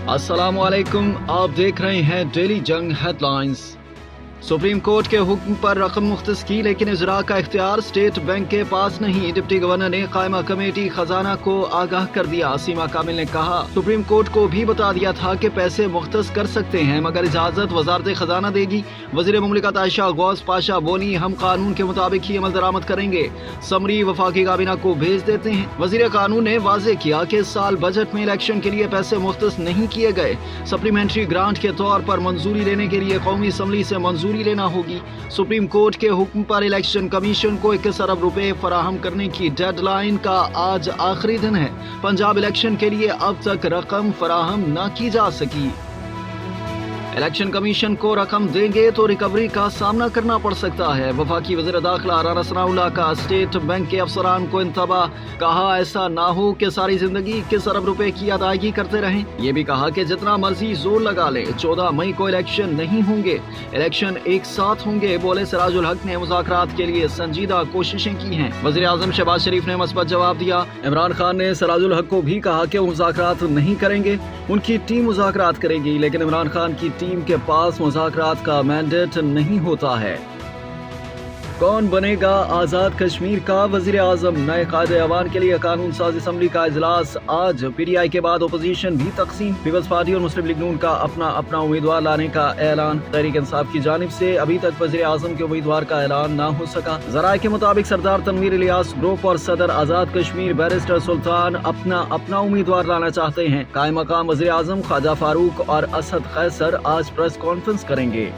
अस्सलाम वालेकुम, आप देख रहे हैं डेली जंग हेडलाइंस। सुप्रीम कोर्ट के हुक्म पर रकम मुख्तस की, लेकिन इजरा का इख्तियार स्टेट बैंक के पास नहीं। डिप्टी गवर्नर ने कायमा कमेटी खजाना को आगाह कर दिया। सीमा कामिल ने कहा, सुप्रीम कोर्ट को भी बता दिया था कि पैसे मुख्तस कर सकते हैं, मगर इजाजत वजारत खजाना देगी। वजीर मुमलिकत आयशा गौस पाशा बोली, हम कानून के मुताबिक ही अमल दरामद करेंगे। समरी वफाकी काबीना को भेज देते हैं। वजीर कानून ने वाजे किया कि इस साल बजट में इलेक्शन के लिए पैसे मुख्तस नहीं किए गए। सप्लीमेंट्री ग्रांट के तौर पर मंजूरी लेने के लिए कौमी असम्बली से मंजूरी लेना होगी। सुप्रीम कोर्ट के हुक्म पर इलेक्शन कमीशन को 21 अरब रुपए फराहम करने की डेडलाइन का आज आखिरी दिन है। पंजाब इलेक्शन के लिए अब तक रकम फराहम न की जा सकी। इलेक्शन कमीशन को रकम देंगे तो रिकवरी का सामना करना पड़ सकता है। वफाकी वज़ीर दाखिला राना सनाउल्लाह का स्टेट बैंक के अफसरान को इंतबा, कहा ऐसा ना हो कि सारी जिंदगी 21 अरब रुपए की अदायगी करते रहें। ये भी कहा कि जितना मर्जी जोर लगा ले, 14 मई को इलेक्शन नहीं होंगे, इलेक्शन एक साथ होंगे। बोले सिराजुल हक ने मुज़ाकरात के लिए संजीदा कोशिशें की हैं। वज़ीर आज़म शहबाज शरीफ ने मस्बत जवाब दिया। इमरान खान ने सिराजुल हक को भी कहा कि वो मुज़ाकरात नहीं करेंगे, उनकी टीम मुज़ाकरात करेगी, लेकिन इमरान खान की टीम के पास मुज़ाकरात का मैंडेट नहीं होता है। कौन बनेगा आज़ाद कश्मीर का वज़ीर आज़म? नए कायदे अवान के लिए कानून साज असम्बली का इजलास आज। PTI के बाद अपोजिशन भी तकसीम। पीपल्स पार्टी और मुस्लिम लीग नून का अपना अपना उम्मीदवार लाने का ऐलान। तहरीक इंसाफ की जानिब से अभी तक वज़ीर आज़म के उम्मीदवार का ऐलान न हो सका। ज़राए के मुताबिक सरदार तनवीर इलियास ग्रुप और सदर आज़ाद कश्मीर बैरिस्टर सुल्तान अपना अपना उम्मीदवार लाना चाहते हैं। कायम मकाम वज़ीर आज़म ख्वाजा फारूक और असद कैसर आज प्रेस कॉन्फ्रेंस करेंगे।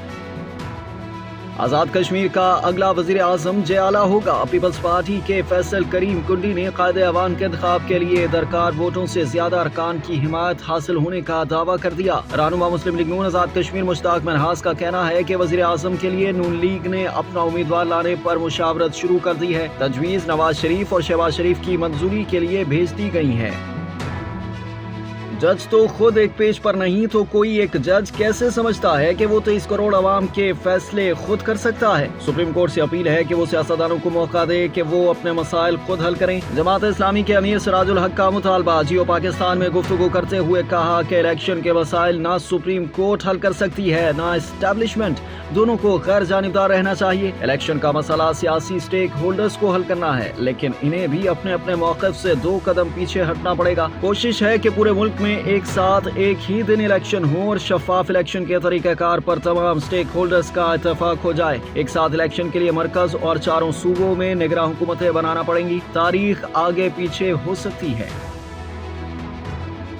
आज़ाद कश्मीर का अगला वज़ीर आज़म जयाला होगा। पीपल्स पार्टी के फैसल करीम कुंडी ने कायदे अवान के इंतखाब के लिए दरकार वोटों से ज्यादा अरकान की हिमायत हासिल होने का दावा कर दिया। रहनुमा मुस्लिम लीग नून आज़ाद कश्मीर मुश्ताक मनहास का कहना है कि वज़ीर आज़म के लिए नून लीग ने अपना उम्मीदवार लाने पर मुशावरत शुरू कर दी है। तजवीज़ नवाज शरीफ और शहबाज शरीफ की मंजूरी के लिए भेज दी गई है। जज तो खुद एक पेज पर नहीं तो कोई एक जज कैसे समझता है कि वो 23 करोड़ अवाम के फैसले खुद कर सकता है। सुप्रीम कोर्ट से अपील है कि वो सियासतदानों को मौका दे कि वो अपने मसाइल खुद हल करें। जमात इस्लामी के अमीर सिराजुल हक का मुतालबा। जियो पाकिस्तान में गुफ्तगू करते हुए कहा कि इलेक्शन के मसाइल ना सुप्रीम कोर्ट हल कर सकती है ना एस्टेब्लिशमेंट, दोनों को गैर जानिबदार रहना चाहिए। इलेक्शन का मसला सियासी स्टेक होल्डर्स को हल करना है, लेकिन इन्हें भी अपने अपने मौक़िफ़ से 2 कदम पीछे हटना पड़ेगा। कोशिश है कि पूरे मुल्क में एक साथ एक ही दिन इलेक्शन हो और शफाफ इलेक्शन के तरीक़ाकार पर तमाम स्टेक होल्डर्स का इत्तेफाक हो जाए। एक साथ इलेक्शन के लिए मरकज और चारों सूबों में निगरां हुकूमतें बनाना पड़ेंगी। तारीख आगे पीछे हो सकती है।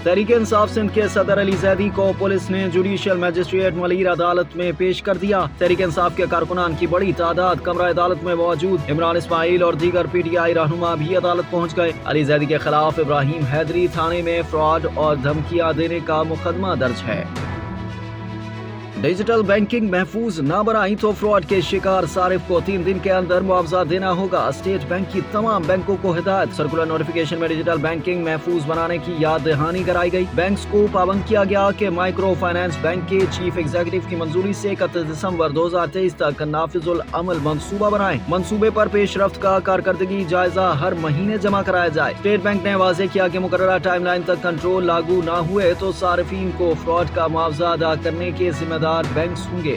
तहरीक इंसाफ सिंध के सदर अली जैदी को पुलिस ने जुडिशियल मजिस्ट्रेट मलीर अदालत में पेश कर दिया। तहरीक इंसाफ के कारकुनान की बड़ी तादाद कमरा अदालत में मौजूद। इमरान इस्माइल और दीगर PTI रहनुमा भी अदालत पहुंच गए। अली जैदी के खिलाफ इब्राहिम हैदरी थाने में फ्रॉड और धमकियां देने का मुकदमा दर्ज है। डिजिटल बैंकिंग महफूज न बनाई तो फ्रॉड के शिकार सारिफ को 3 दिन के अंदर मुआवजा देना होगा। स्टेट बैंक की तमाम बैंकों को हिदायत। सर्कुलर नोटिफिकेशन में डिजिटल बैंकिंग महफूज बनाने की याद दहानी कराई गई। बैंक्स को पाबंद किया गया कि माइक्रो फाइनेंस बैंक के चीफ एग्जीक्यूटिव की मंजूरी से 31 दिसंबर 2023 तक नाफिजुल अमल मंसूबा बनाए। मंसूबे पर पेशरफ्त का कारकर्दगी जायजा हर महीने जमा कराया जाए। स्टेट बैंक ने वाजे किया कि मुकर्ररा टाइमलाइन तक कंट्रोल लागू न हुए तो सारिफीन को फ्रॉड का मुआवजा अदा करने के जिम्मेदार बैंक्स होंगे।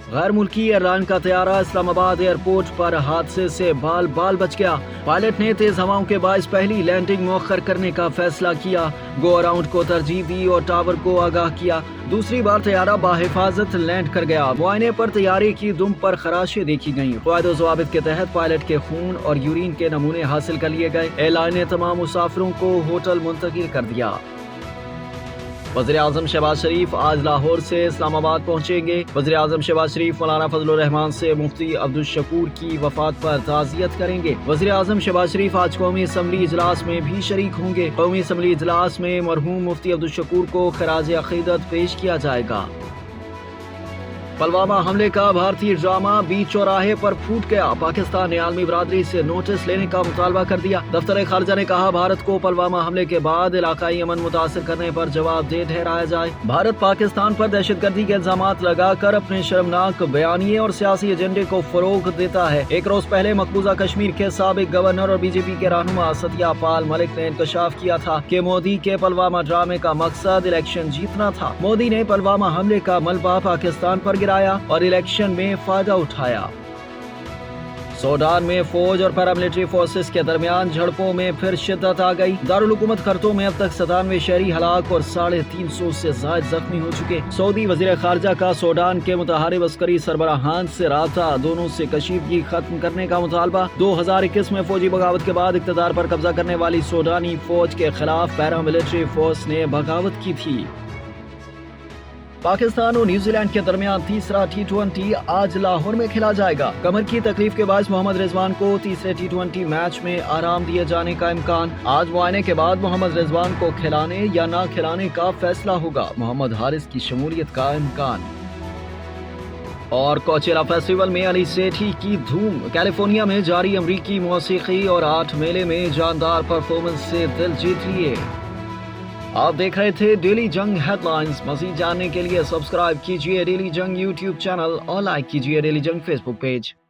गैर मुल्की एयरलाइन का तैयारा इस्लामाबाद एयरपोर्ट पर हादसे से बाल बाल बच गया। पायलट ने तेज हवाओं के बायस पहली लैंडिंग मुअख्खर करने का फैसला किया। गो अराउंड को तरजीह दी और टावर को आगाह किया। दूसरी बार तैयारा बाहिफाजत लैंड कर गया। मुआयने पर तैयारे की दुम पर खराशें देखी गयी। क़वायद व ज़वाबित के तहत पायलट के खून और यूरिन के नमूने हासिल कर लिए गए। एयरलाइन ने तमाम मुसाफिरों को होटल मुंतकिल कर दिया। वज़ीर आज़म शहबाज शरीफ आज लाहौर से इस्लामाबाद पहुंचेंगे। वज़ीर आज़म शहबाज शरीफ मौलाना फजलुर रहमान से मुफ्ती अब्दुल शकूर की वफात पर ताज़ियत करेंगे। वज़ीर आज़म शहबाज शरीफ आज कौमी असम्बली इजलास में भी शरीक होंगे। कौमी असम्बली इजलास में मरहूम मुफ्ती अब्दुल शकूर को खराज अक़ीदत पेश किया जाएगा। پلوامہ حملے کا بھارتی ڈرامہ بیچ چوراہے پر پھوٹ گیا، پاکستان نے عالمی برادری سے نوٹس لینے کا مطالبہ کر دیا۔ دفتر خارجہ نے کہا بھارت کو پلوامہ حملے کے بعد علاقائی امن متاثر کرنے پر جواب دہ ٹھہرایا جائے۔ بھارت پاکستان پر دہشت گردی کے الزامات لگا کر اپنے شرمناک بیانیے اور سیاسی ایجنڈے کو فروغ دیتا ہے۔ ایک روز پہلے مقبوضہ کشمیر کے سابق گورنر اور بی جے پی کے رہنما ستیہ پال ملک نے انکشاف کیا تھا کہ مودی کے پلوامہ ڈرامے کا مقصد الیکشن جیتنا تھا۔ مودی نے پلوامہ حملے کا ملبہ پاکستان پر گرایا اور الیکشن میں فائدہ اٹھایا۔ سوڈان میں فوج اور پیراملٹری فورسز کے درمیان جھڑپوں میں پھر شدت آ گئی۔ دارالحکومت خرطوم میں اب تک 97 شہری ہلاک اور 350 سے زائد زخمی ہو چکے۔ سعودی وزیر خارجہ کا سوڈان کے متحارب عسکری سربراہان سے رابطہ، دونوں سے کشیدگی ختم کرنے کا مطالبہ۔ 2021 میں فوجی بغاوت کے بعد اقتدار پر قبضہ کرنے والی سوڈانی فوج کے خلاف پیراملٹری فورس نے بغاوت کی تھی۔ پاکستان اور نیوزی لینڈ کے درمیان تیسرا T20 آج لاہور میں کھیلا جائے گا۔ کمر کی تکلیف کے باعث محمد رضوان کو تیسرے T20 میچ میں آرام دیے جانے کا امکان۔ آج معائنے کے بعد محمد رضوان کو کھلانے یا نہ کھلانے کا فیصلہ ہوگا۔ محمد حارث کی شمولیت کا امکان۔ اور کوچیلا فیسٹیول میں علی سیٹھی کی دھوم، کیلیفورنیا میں جاری امریکی موسیقی اور آرٹ میلے میں جاندار پرفارمنس سے دل جیت لیے۔ آپ دیکھ رہے تھے ڈیلی جنگ ہیڈ لائنز۔ مزید جاننے کے لیے سبسکرائب کیجیے ڈیلی جنگ یوٹیوب چینل اور لائک کیجیے ڈیلی جنگ فیس بک پیج۔